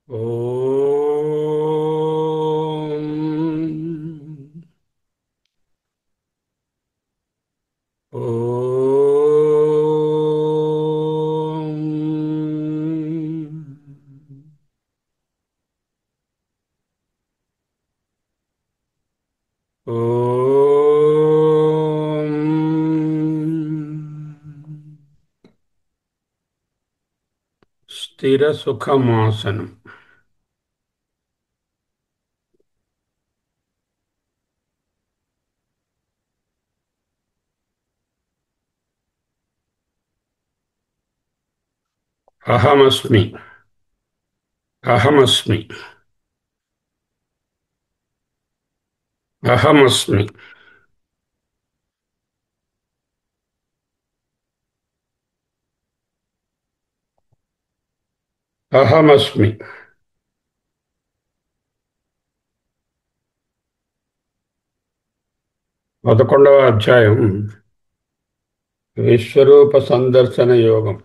ఓం ఓం ఓం స్థిర సుఖమాసనం. అహమస్మి. అహమస్మి. అహమస్మి. అహమస్మి. 11వ అధ్యాయం. విశ్వరూప సందర్శన యోగం.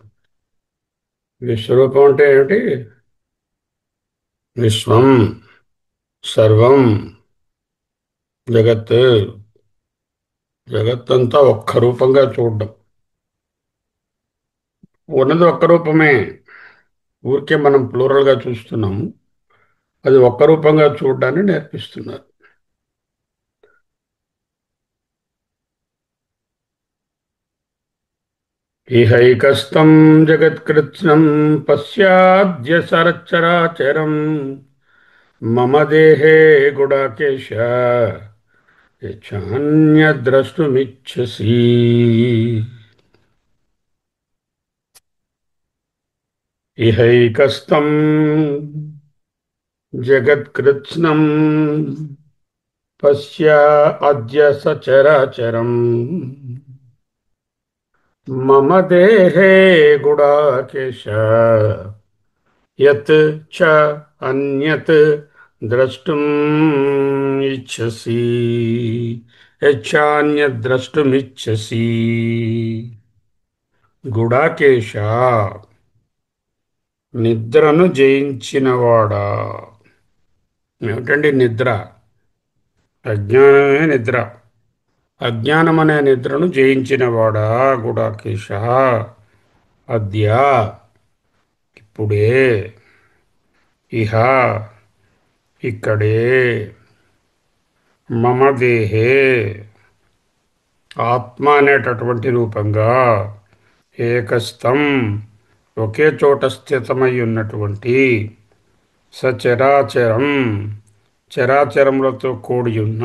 విశ్వరూపం అంటే ఏమిటి? విశ్వం, సర్వం, జగత్. జగత్తంతా ఒక్క రూపంగా చూడడం. ఉన్నది ఒక్క రూపమే. ఊరికే మనం ప్లూరల్గా చూస్తున్నాము. అది ఒక్క రూపంగా చూడడాన్ని నేర్పిస్తున్నారు. ఇహైకస్తం జగత్కృత్స్నం పశ్చాద్య సరచరాచరం మమ దేహే గుడాకేశ యచ్ఛాన్యద్రష్టుమిచ్చసి. ఇహైకస్తం జగత్కృత్స్నం పశ్య అద్య సచరాచరం మమ దేహే గుడాకేశ యత్ చ అన్యత్ ద్రష్టుం ఇచ్చసి. యచ్ఛాన్యద్ ద్రష్టుమిచ్చసి. గుడాకేశ, నిద్రను జయించినవాడా. ఏమిటండి నిద్ర? అజ్ఞానమే నిద్ర. అజ్ఞానం అనే నిద్రను జయించినవాడా గుడాకేశ. అద్య, ఇప్పుడే, ఇహ, ఇక్కడే, మమ దేహే, ఆత్మ అనేటటువంటి రూపంగా, ఏకస్థం, ఒకే చోట స్థితమై ఉన్నటువంటి, సచరాచరం, చరాచరములతో కూడి ఉన్న,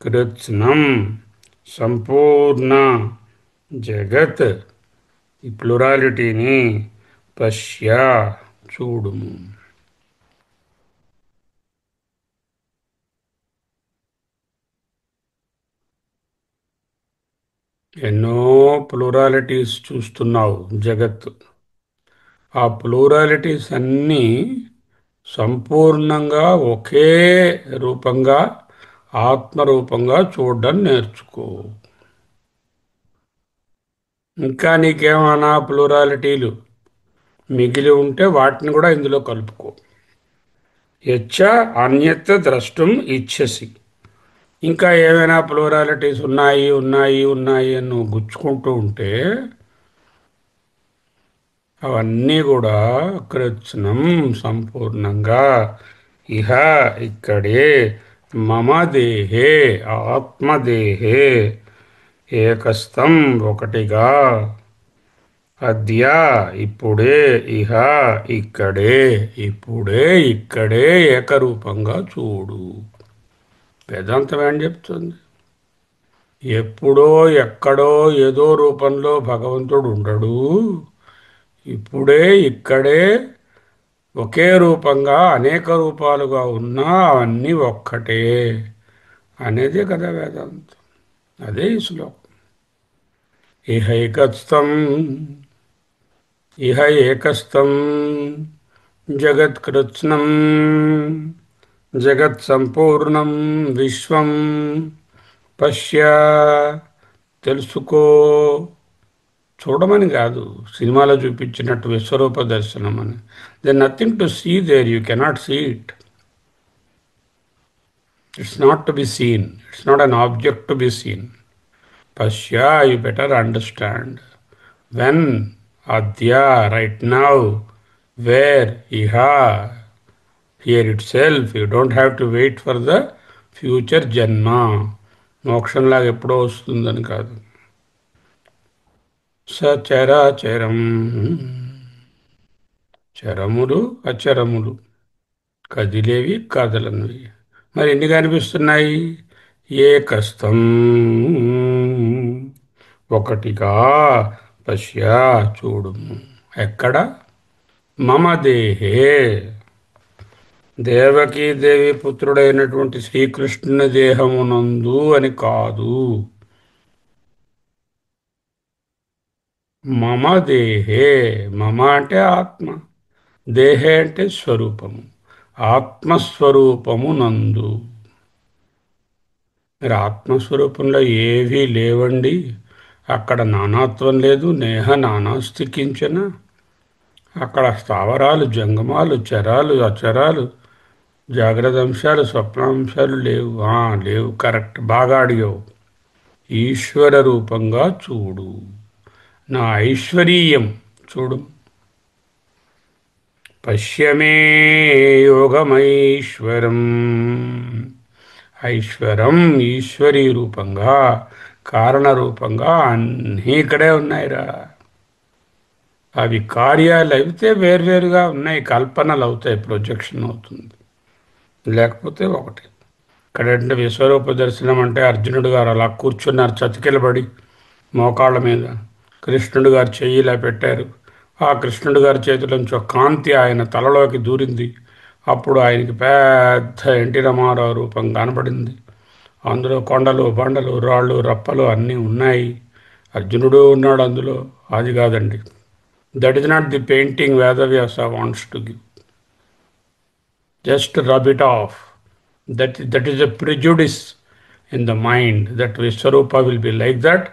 కృత్స్నం, సంపూర్ణ జగత్, ఈ ప్లురాలిటీని పశ్య, చూడుము. ఎన్నో ప్లూరాలిటీస్ చూస్తున్నావు జగత్. ఆ ప్లూరాలిటీస్ అన్నీ సంపూర్ణంగా ఒకే రూపంగా, ఆత్మరూపంగా చూడడం నేర్చుకో. ఇంకా నీకేమైనా ప్లూరాలిటీలు మిగిలి ఉంటే వాటిని కూడా ఇందులో కలుపుకో. యచ్చ అన్యత్ ద్రష్టం ఇచ్చసి. ఇంకా ఏమైనా ప్లూరాలిటీస్ ఉన్నాయి ఉన్నాయి ఉన్నాయి అని నువ్వు గుచ్చుకుంటూ ఉంటే అవన్నీ కూడా కృత్స్నం, సంపూర్ణంగా, ఇహ, ఇక్కడే, మమ దేహే, ఆత్మదేహే, ఏకస్థం, ఒకటిగా, అద్య, ఇప్పుడే, ఇహ, ఇక్కడే, ఇప్పుడే, ఇక్కడే ఏకరూపంగా చూడు. వేదాంతం ఏం చెప్తుంది? ఎప్పుడో ఎక్కడో ఏదో రూపంలో భగవంతుడు ఉండడు. ఇప్పుడే ఇక్కడే ఒకే రూపంగా అనేక రూపాలుగా ఉన్నా అవన్నీ ఒక్కటే అనేదే కదా వేదాంతం. అదే ఈ శ్లోకం. ఇహైకస్థం, ఇహ ఏకస్థం జగత్కృత్స్నం జగత్ సంపూర్ణం విశ్వం పశ్య, తెలుసుకో, చూడమని కాదు, సినిమాలో చూపించినట్టు విశ్వరూప దర్శనం అని. There nothing to see there, you cannot see it. It's not to be seen, it's not an object to be seen. పశ్య, యూ బెటర్ అండర్స్టాండ్. వెన్, అద్య, రైట్ నౌ, వేర్, ఇహ, here itself. You don't have to wait for the future జన్మ. మోక్షంలాగా ఎప్పుడో వస్తుందని కాదు. సచరాచరం, చరములు అచరములు, కదిలేవి కదలనివి. మరి ఎన్ని కనిపిస్తున్నాయి? ఏకస్తం, ఒకటిగా, పశ్య, చూడుము. ఎక్కడ? మమ దేహే, దేవకీదేవి పుత్రుడైనటువంటి శ్రీకృష్ణుని దేహమునందు అని కాదు. మమ దేహే, మమ అంటే ఆత్మ, దేహే అంటే స్వరూపము, ఆత్మస్వరూపము నందు. మీరు ఆత్మస్వరూపంలో ఏవీ లేవండి, అక్కడ నానాత్వం లేదు. నేహ నానాస్తి కించన. అక్కడ స్థావరాలు, జంగమాలు, చరాలు, అచరాలు, జాగ్రత్త అంశాలు, స్వప్నాంశాలు లేవు. లేవు, కరెక్ట్, బాగా అడిగావు. ఈశ్వర రూపంగా చూడు, నా ఐశ్వరీయం చూడు. పశ్యమే యోగమైశ్వరం. ఐశ్వరం ఈశ్వరీ రూపంగా, కారణరూపంగా అన్నీ ఇక్కడే ఉన్నాయిరా. అవి కార్యాలు అయితే వేర్వేరుగా ఉన్నాయి, కల్పనలు అవుతాయి, ప్రొజెక్షన్ అవుతుంది. లేకపోతే ఒకటి. ఇక్కడంటే విశ్వరూప దర్శనం అంటే అర్జునుడు గారు అలా కూర్చున్నారు చతికిలబడి మోకాళ్ళ మీద. కృష్ణుడు గారు చెయ్యి ఇలా పెట్టారు. ఆ కృష్ణుడు గారి చేతిలోంచి ఒక కాంతి ఆయన తలలోకి దూరింది. అప్పుడు ఆయనకి పెద్ద ఎన్టీ రామారావు రూపం కనపడింది. అందులో కొండలు, బండలు, రాళ్ళు, రప్పలు అన్నీ ఉన్నాయి. అర్జునుడు ఉన్నాడు అందులో. అది కాదండి. That is not the painting Vedavyasa wants to give. Just rub it of. That is a prejudice in the mind that Vishwarupa will be like that,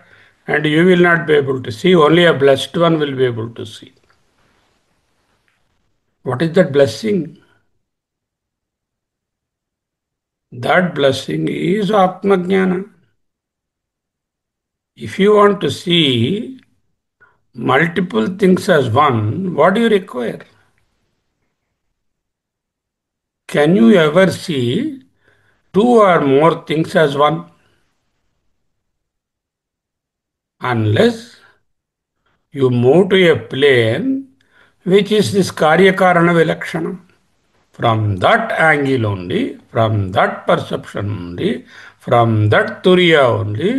and you will not be able to see. Only a blessed one will be able to see. What is that blessing? That blessing is Atma Jnana. If you want to see multiple things as one, what do you require? Can you ever see two or more things as one? Unless you move to a plane which is this Karya-Karana Vilakshana. From that angle only, from that perception only, from that turiya only,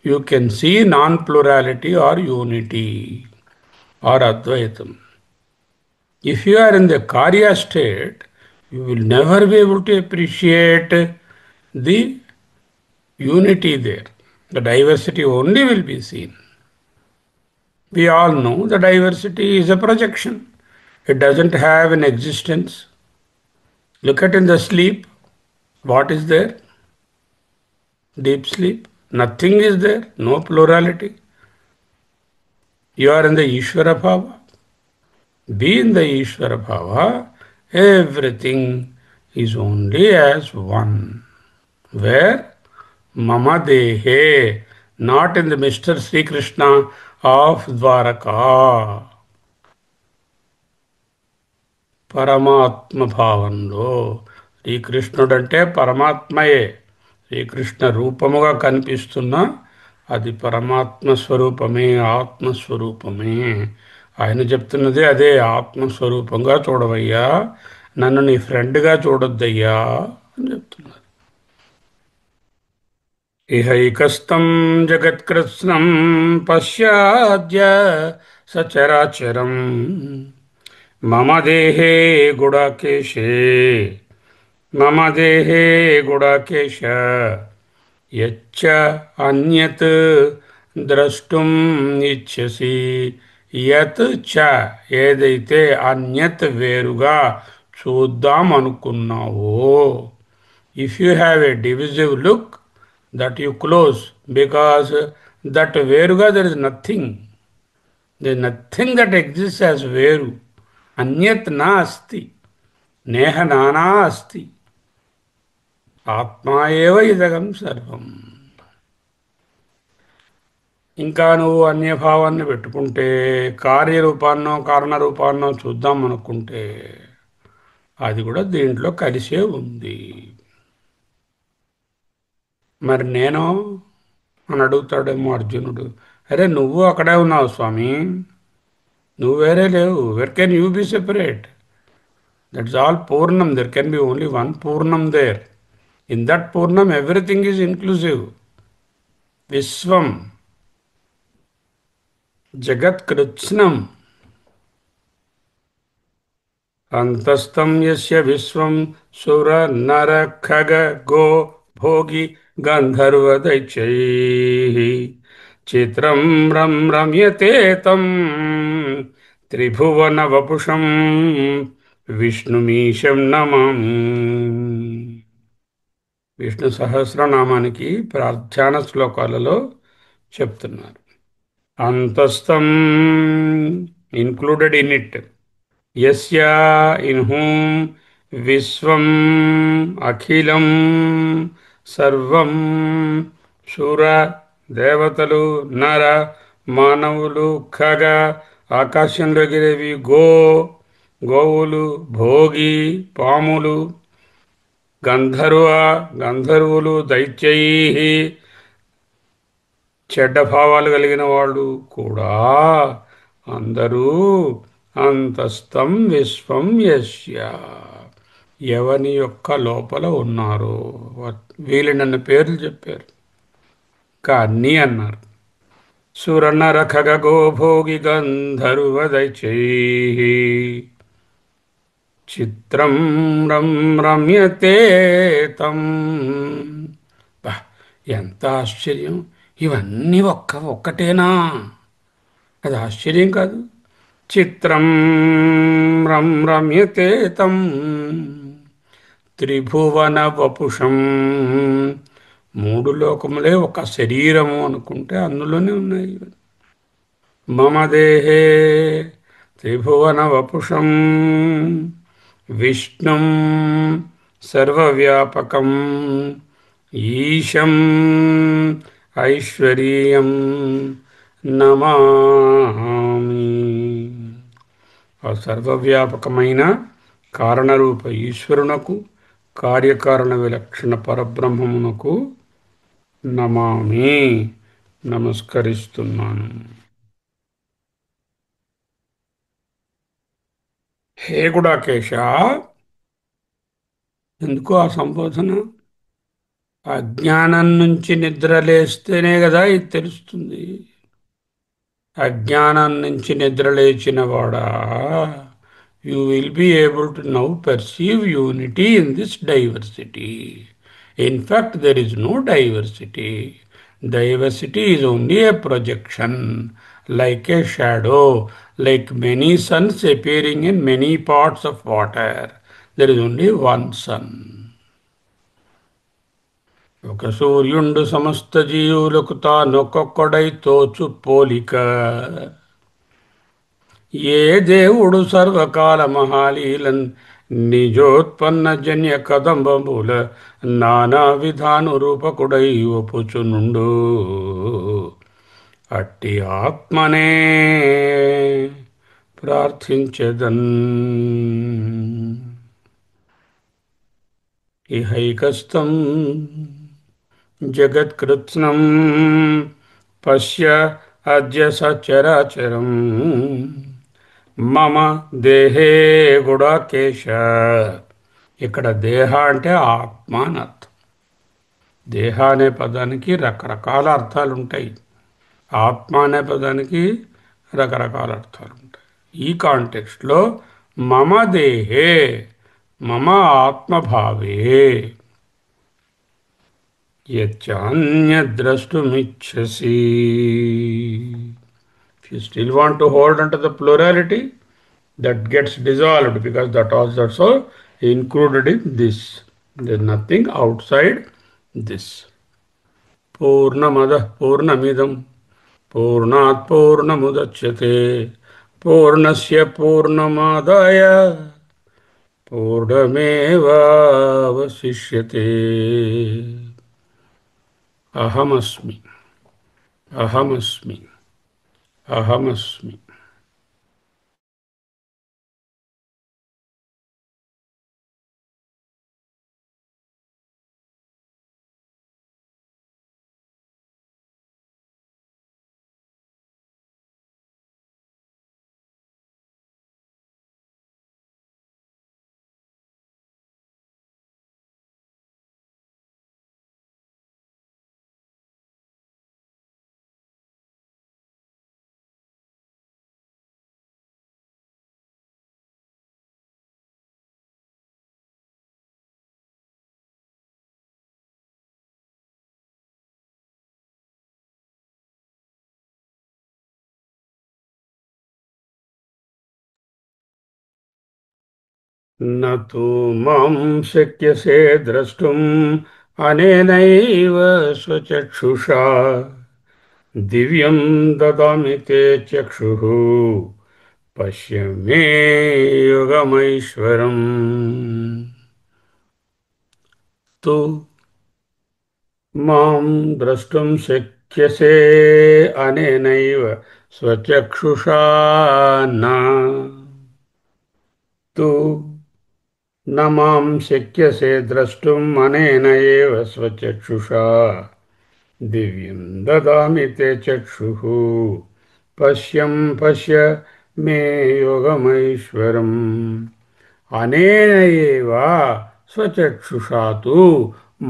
you can see non-plurality or unity or Advaitam. If you are in the Karya state, you will never be able to appreciate the unity there. The diversity only will be seen. We all know the diversity is a projection. It doesn't have an existence. Look at in the sleep. What is there? Deep sleep. Nothing is there. No plurality. You are in the Ishvara Bhava. Be in the Ishvara Bhava. Everything is only as one. Where? Mama Dehe. Not in the Mr. Sri Krishna of Dwaraka. పరమాత్మ భావంలో. శ్రీకృష్ణుడంటే పరమాత్మయే. శ్రీకృష్ణ రూపముగా కనిపిస్తున్న అది పరమాత్మ స్వరూపమే, ఆత్మస్వరూపమే. ఆయన చెప్తున్నది అదే. ఆత్మస్వరూపంగా చూడవయ్యా, నన్ను నీ ఫ్రెండ్గా చూడొద్దయ్యా అని చెప్తున్నారు. ఇహైకస్తం జగత్కృత్స్నం పశ్చాద్య సచరాచరం మమ దేహే గుడాకేశే. మమ దేహే గుడాకేశ యచ్చ అన్యత్ ద్రష్టుం ఇచ్ఛసి. యత్ చ, ఏదైతే అన్యత్ వేరుగా చూద్దాం అనుకున్నావో. If you have a divisive look, that you close, because that వేరుగా there is nothing. There is nothing that exists as Veru. Anyat na asti. Neha nana asti. Atma eva idagam sarvam. ఇంకా నువ్వు అన్యభావాన్ని పెట్టుకుంటే కార్యరూపాన్నో కారణరూపాన్నో చూద్దాం అనుకుంటే అది కూడా దీంట్లో కలిసే ఉంది. మరి నేను అని అడుగుతాడేమో అర్జునుడు. అరే నువ్వు అక్కడే ఉన్నావు స్వామి, నువ్వు వేరే లేవు. Where can you be separate? That's all పూర్ణం. There can be only one పూర్ణం దేర్. ఇన్ దట్ పూర్ణం ఎవ్రీథింగ్ ఈజ్ ఇన్క్లూసివ్. విశ్వం జగత్కృత్స్నం అంతస్థం యస్య విశ్వం సుర నర ఖగ గో భోగి గంధర్వ దైత్యైః చిత్రం రమ్యతే తం త్రిభువన వపుషం విష్ణుమీశం నమామి. విష్ణు సహస్రనామానికి ప్రార్థన శ్లోకాలలో చెప్తున్నారు. అంతస్థం included in it. Yasya, in whom Vishwam Akhilam Sarvam Shura Devatalu Nara Manavulu Khaga ఆకాశంలో ఎగిరేవి గోవులు భోగి పాములు గంధర్వులు దైత్యై చెడ్డ భావాలు కలిగిన వాళ్ళు కూడా అందరూ అంతస్థం విశ్వం యస్య ఎవని యొక్క లోపల ఉన్నారు. వీళ్ళనన్న పేర్లు చెప్పారు, అన్నీ అన్నారు. సురనర ఖగో భోగి గంధర్వ దైత్యైః చిత్రం రమ్యతే తం. ఎంత ఆశ్చర్యం! ఇవన్నీ ఒక్కటేనా? అది ఆశ్చర్యం కాదు. చిత్రం రమ్యతే తం త్రిభువన వపుషం. మూడు లోకములే ఒక శరీరము అనుకుంటే అందులోనే ఉన్నాయి. మమ దేహే త్రిభువన వపుషం విష్ణుం సర్వవ్యాపకం ఈశం ఐశ్వర్యం నమామి. ఆ సర్వవ్యాపకమైన కారణరూప ఈశ్వరునకు కార్యకారణ విలక్షణ పరబ్రహ్మమునకు నమామి, నమస్కరిస్తున్నాను. హే గుడాకేశ, ఎందుకు ఆ సంబోధన? అజ్ఞానం నుంచి నిద్రలేస్తేనే కదా ఇది తెలుస్తుంది. అజ్ఞానం నుంచి నిద్రలేచిన వాడా, you will be able to now perceive unity in this diversity. In fact, there is no diversity. Diversity is only a projection, like a shadow, like many suns appearing in many parts of water. There is only one sun. ఒక సూర్యుండు సమస్త జీవులకు తానొక్కొక్కడై తోచు పోలిక. ఏ దేవుడు సర్వకాల మహాలీలన్ నిజోత్పన్న జన్య కదంబముల నానా విధాను రూపకుడై ఒపుచునుండు. అట్టి ఆత్మనే ప్రార్థించెదన్. ఇహైకస్థం జగత్కృత్స్నం పశ్య అద్య సచరాచరం మమ దేహే గుడాకేశ. ఇక్కడ దేహ అంటే ఆత్మ అని అర్థం. దేహ అనే పదానికి రకరకాల అర్థాలు ఉంటాయి, ఆత్మ అనే పదానికి రకరకాల అర్థాలు ఉంటాయి. ఈ కాంటెక్స్ట్లో మమ దేహే, మమ ఆత్మభావే యచ్చాన్యద్రష్టుమిచ్చసి. If you still want to hold onto the plurality, that gets dissolved because that was also included in this. There is nothing outside this. Purnamada Purnamidam పూర్ణాత్ పూర్ణముదచ్యతే పూర్ణస్య పూర్ణమాదాయ పూర్ణమేవావశిష్యతే. అహమస్మి, అహమస్మి, అహమస్మి. నతు మాం శక్యసే ద్రష్టుం అనేనైవ స్వచక్షుషా దివ్యం దదామి తే చక్షుః పశ్య మే యుగమైశ్వరం. తు మాం ద్రష్టుం శక్యసే అనేనైవ స్వచక్షుషా నా తు న మాం శక్యసే ద్రష్టుం అనేన ఏవ స్వచక్షుషా దివ్యం దదామి తే చక్షుః పశ్యం పశ్య మే యోగమైశ్వరం. అనేన ఏవ స్వచక్షుషా తు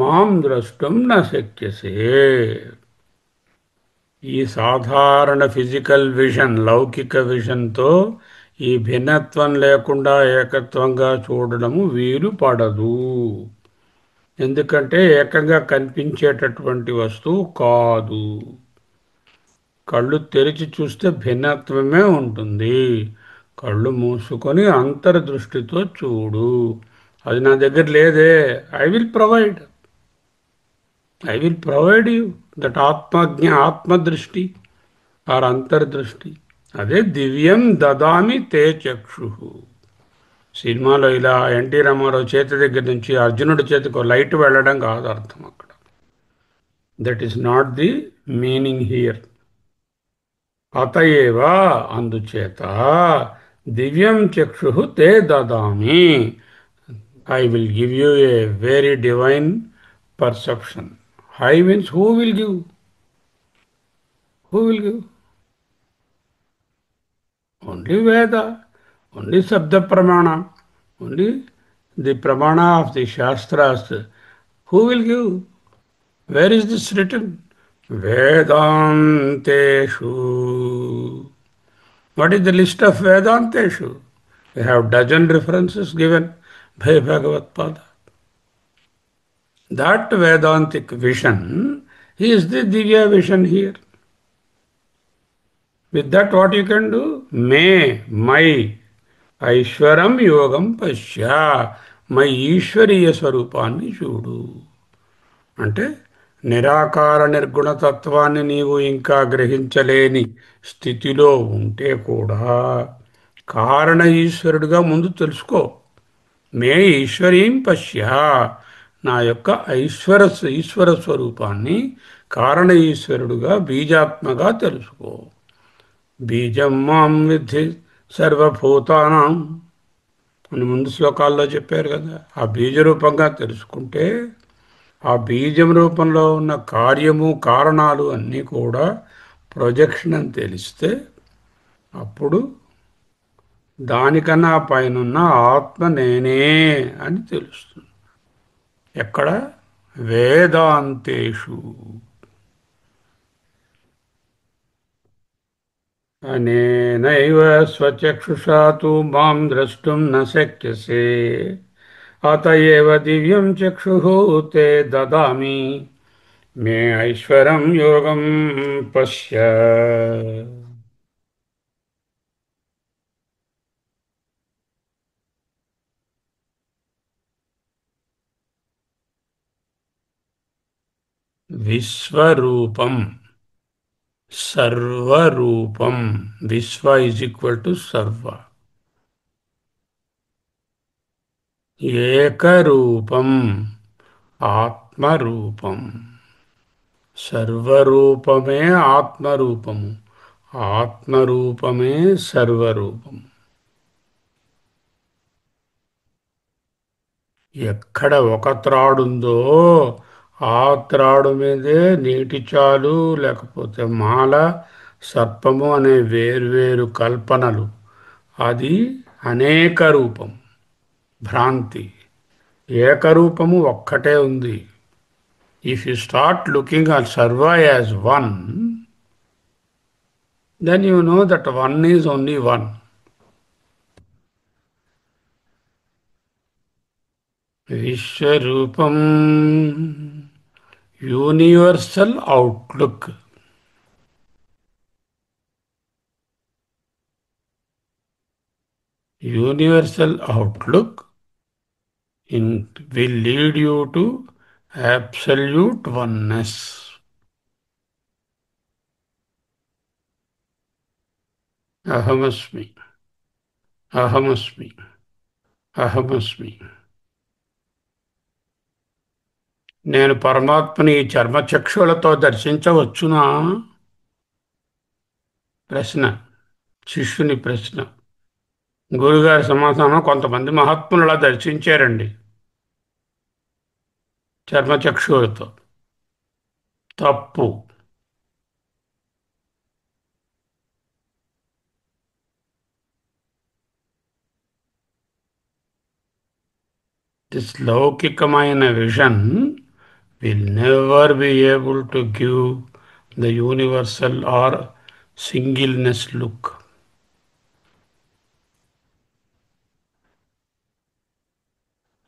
మాం ద్రష్టుం న శక్యసే. ఈ సాధారణ ఫిజికల్ విజన్, లౌకిక విజన్తో ఈ భిన్నత్వం లేకుండా ఏకత్వంగా చూడడము వీలు పడదు. ఎందుకంటే ఏకంగా కనిపించేటటువంటి వస్తువు కాదు. కళ్ళు తెరిచి చూస్తే భిన్నత్వమే ఉంటుంది. కళ్ళు మూసుకొని అంతర్దృష్టితో చూడు. అది నా దగ్గర లేదే. I will provide. I will provide you that ఆత్మదృష్టి ఆర్ అంతర్దృష్టి. అదే దివ్యం దదామి తే చక్షు. సినిమాలో ఇలా ఎన్టీ రామారావు చేతి దగ్గర నుంచి అర్జునుడి చేతికి ఒక లైట్ వెళ్ళడం కాదు అర్థం అక్కడ. That is not the meaning here. అతయేవ, అందుచేత, దివ్యం చక్షు తే దదామి, I will give you a very divine perception. హై means who will give? Who will give? Only Veda, only శబ్ద ప్రమాణ, ఓన్లీ ది ప్రమాణ ఆఫ్ ది శాస్త్రాస్. Who will give? Where is this written? వేదాంతేషు. What is the list of Vedanteshu? We have dozen references given by Bhagavad Pada. That Vedantic vision is the Divya vision here. With that what you can do? My Aishwaram Yogam Pasya. My Ishwariya Swarupanni చూడు. అంటే నిరాకార నిర్గుణ తత్వాన్ని నీవు ఇంకా గ్రహించలేని స్థితిలో ఉంటే కూడా కారణ ఈశ్వరుడిగా ముందు తెలుసుకో. మే ఈశ్వరీం పశ్య. నా యొక్క ఈశ్వర స్వరూపాన్ని కారణ ఈశ్వరుడుగా బీజాత్మగా తెలుసుకో. బీజం మాం విద్ధి సర్వభూతానాం అని ముందు శ్లోకాల్లో చెప్పారు కదా. ఆ బీజరూపంగా తెలుసుకుంటే ఆ బీజం రూపంలో ఉన్న కార్యము కారణాలు అన్నీ కూడా ప్రొజెక్షన్ అని తెలిస్తే అప్పుడు దానికన్నా పైనున్న ఆత్మ నేనే అని తెలుస్తుంది. ఎక్కడ? వేదాంతేషు. అనేనైవ స్వచక్షుషా తు మాం ద్రష్టుం న శక్యసే అత ఏవ దివ్యం చక్షుః తే దదామి మే ఐశ్వరం యోగం పశ్య. విశ్వరూపం సర్వరూపం. విశ్వ ఈజ్ ఈక్వల్ టు సర్వ. ఏకరూపం. ఆత్మరూపం. సర్వరూపమే ఆత్మరూపము. ఆత్మరూపమే సర్వరూపం. ఎక్కడ ఒక త్రాడుందో ఆ త్రాడు మీదే నీటి చాలు, లేకపోతే మాల, సర్పము అనే వేర్వేరు కల్పనలు. అది అనేక రూపం, భ్రాంతి. ఏకరూపము ఒక్కటే ఉంది. If you start looking at sarva as one, then you know that one is only one. Vishwarupam, universal outlook. Universal outlook will lead you to absolute oneness. Ahamasmi, Ahamasmi, Ahamasmi. నేను పరమాత్మని ఈ చర్మచక్షులతో దర్శించవచ్చునా? ప్రశ్న. శిష్యుని ప్రశ్న. గురుగారి సమాధానం, కొంతమంది మహాత్ములలా దర్శించారండి చర్మచక్షువులతో. తప్పు. దిస్ లౌకికమైన vision will never be able to give the universal or singleness look.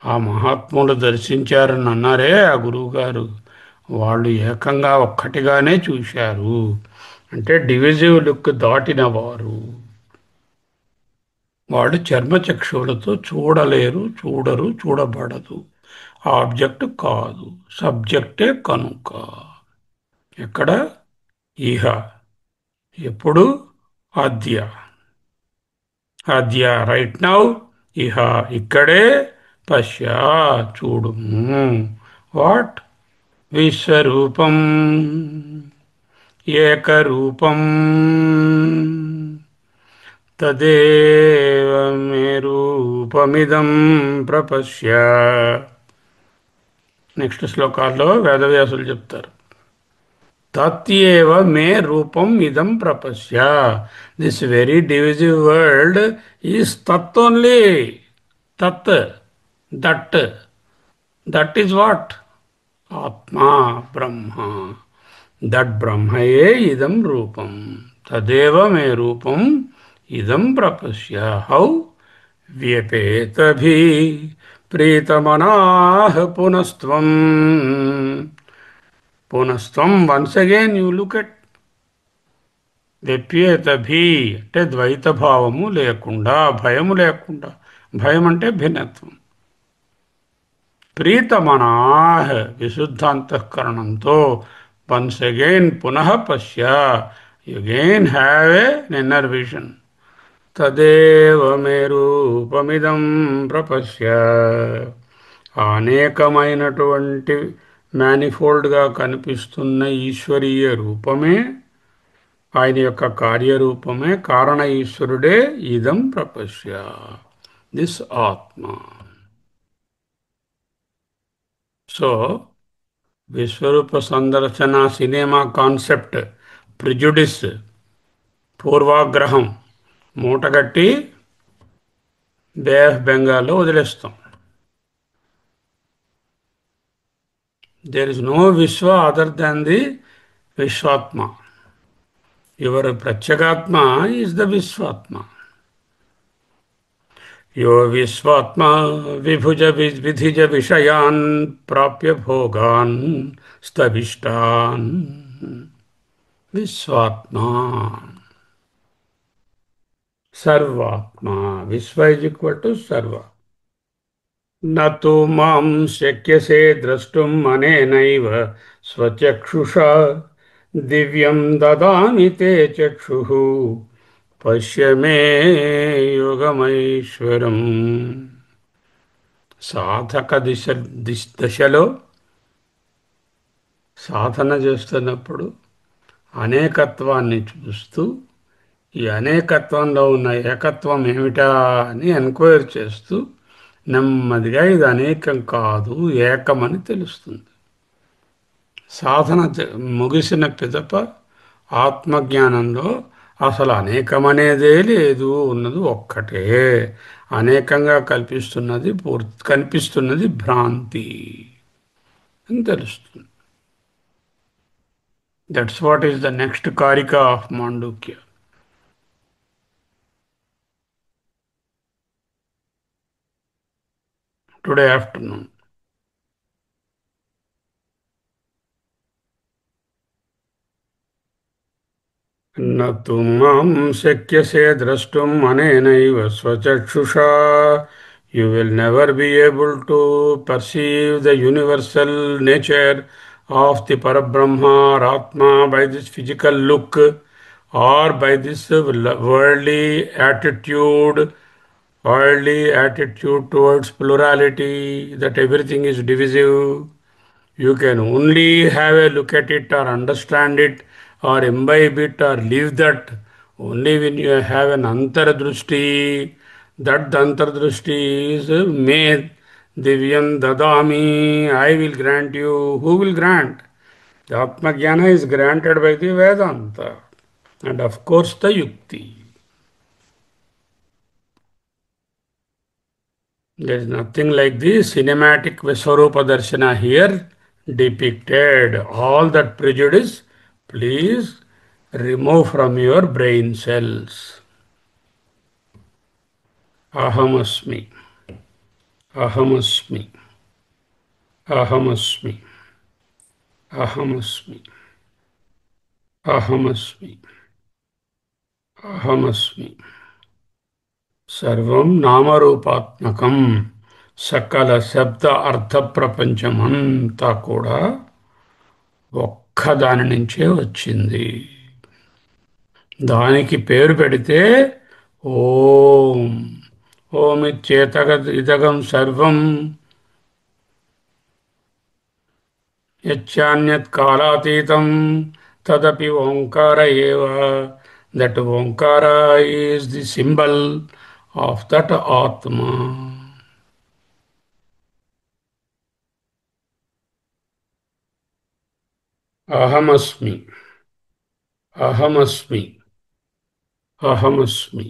ఆ మహాత్ములు దర్శించారని అన్నారే ఆ గురువుగారు, వాళ్ళు ఏకంగా ఒక్కటిగానే చూశారు. అంటే డివిజివ్ లుక్ దాటిన వారు. వాళ్ళు చర్మచక్షువులతో చూడలేరు, చూడరు, చూడబడదు. ఆబ్జెక్ట్ కాదు, సబ్జెక్టే కనుక. ఎక్కడ? ఇహ. ఎప్పుడు? అద్య. అద్య రైట్ నౌ. ఇహ ఇక్కడే. పశ్య చూడుము. వాట్? విశ్వరూపం, ఏకరూపం. తదేవ మే రూపమిదం ప్రపశ్య. నెక్స్ట్ శ్లోకాల్లో వేదవ్యాసులు చెప్తారు, తత్యేవ మే రూపం ఇదం ప్రపశ్య. This very divisive world is తత్ ఓన్లీ. తత్, దట్. That is what? ఆత్మా, బ్రహ్మ. దట్ బ్రహ్మయే ఇదం రూపం. తదేవ మే రూపం ఇదం ప్రపశ్య. హౌ? వ్యపేతభి ప్రీతమనాః పునస్త్వం. పునస్త్వం, once again you look at. వ్యప్యేతభి అంటే ద్వైత భావము లేకుండా, భయము లేకుండా. భయం అంటే భిన్నత్వం. ప్రీతమనాః విశుద్ధాంతఃకరణంతో వన్స్ అగైన్ పునః పశ్య. Again have an inner vision. తదేవ మే రూపమిదం ప్రపశ్య. అనేకమైనటువంటి మేనిఫోల్డ్గా కనిపిస్తున్న ఈశ్వరీయ రూపమే, ఆయన యొక్క కార్యరూపమే, కారణ ఈశ్వరుడే ఇదం ప్రపశ్య. దిస్ ఆత్మ. సో విశ్వరూప సందర్శన సినిమా కాన్సెప్ట్, ప్రిజుడిస్, పూర్వాగ్రహం మూటగట్టి బే ఆఫ్ బెంగాల్లో వదిలేస్తాం. దేర్ ఇస్ నో విశ్వ అదర్ దాన్ ది విశ్వాత్మ. యువర్ ప్రత్యేగాత్మ ఈజ్ ద విశ్వాత్మ. యో విశ్వాత్మ విభుజ విధిజ విషయాన్ ప్రాప్య భోగాన్ స్తవిష్టాన్. విశ్వాత్మ, సర్వాత్మ. విశ్వ ఇజ్ ఈక్వల్ టు సర్వ. నతు మాం శక్యసే ద్రష్టుం అనేనైవ స్వచక్షుషా దివ్యం దదామి తే చక్షుః పశ్య మే యోగమైశ్వరం. సాధక దశలో సాధన చేస్తున్నప్పుడు అనేకత్వాన్ని చూస్తూ ఈ అనేకత్వంలో ఉన్న ఏకత్వం ఏమిటా అని ఎంక్వైరీ చేస్తూ నెమ్మదిగా ఇది అనేకం కాదు ఏకమని తెలుస్తుంది. సాధన ముగిసిన పిదప ఆత్మజ్ఞానంలో అసలు అనేకమనేదే లేదు, ఉన్నది ఒక్కటే. అనేకంగా కనిపిస్తున్నది భ్రాంతి అని తెలుస్తుంది. That's what is the next కారిక ఆఫ్ మాండూక్య. Today afternoon. न तु मां शक्यसे द्रष्टुम् अनेनैव स्वचक्षुषा. You will never be able to perceive the universal nature of the Parabrahma or Atma by this physical look or by this worldly attitude towards plurality, that everything is divisive. You can only have a look at it or understand it or imbibe it or live that only when you have an antardrushti. That the antardrushti is me divyam dadami. I will grant you. Who will grant? The Atma Jnana is granted by the Vedanta and of course the Yukti. There is nothing like the cinematic Viswarupa Darshana here depicted. All that prejudice, please remove from your brain cells. Ahamasmi, Ahamasmi, Ahamasmi, Ahamasmi, Ahamasmi, Ahamasmi. సర్వం నామరూపాత్మకం. సకల శబ్ద అర్థ ప్రపంచమంతా కూడా ఒక్కదాని నుంచే వచ్చింది. దానికి పేరు పెడితే ఓం. ఓమిత్యేతగ ఇదగం సర్వం యచ్చాన్యత్ కాలాతీతం తదపి ఓంకార ఏవ. That Omkara is the symbol of that ఆత్మ. అహమస్మి, అహమస్మి, అహమస్మి.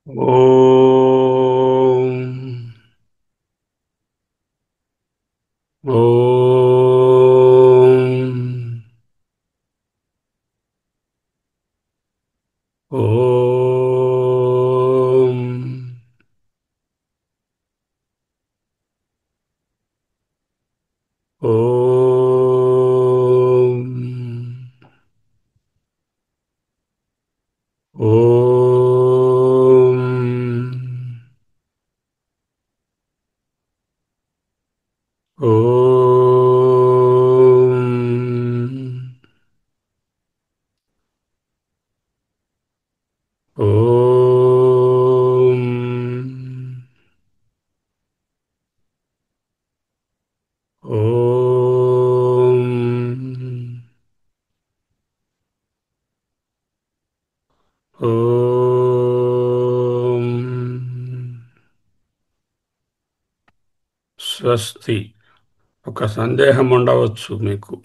ఓం ఓం ఓం ఓం ఓం ఓం ఓం ఓం ఓం స్వస్తి. ఒక సందేహం ఉండవచ్చు మీకు.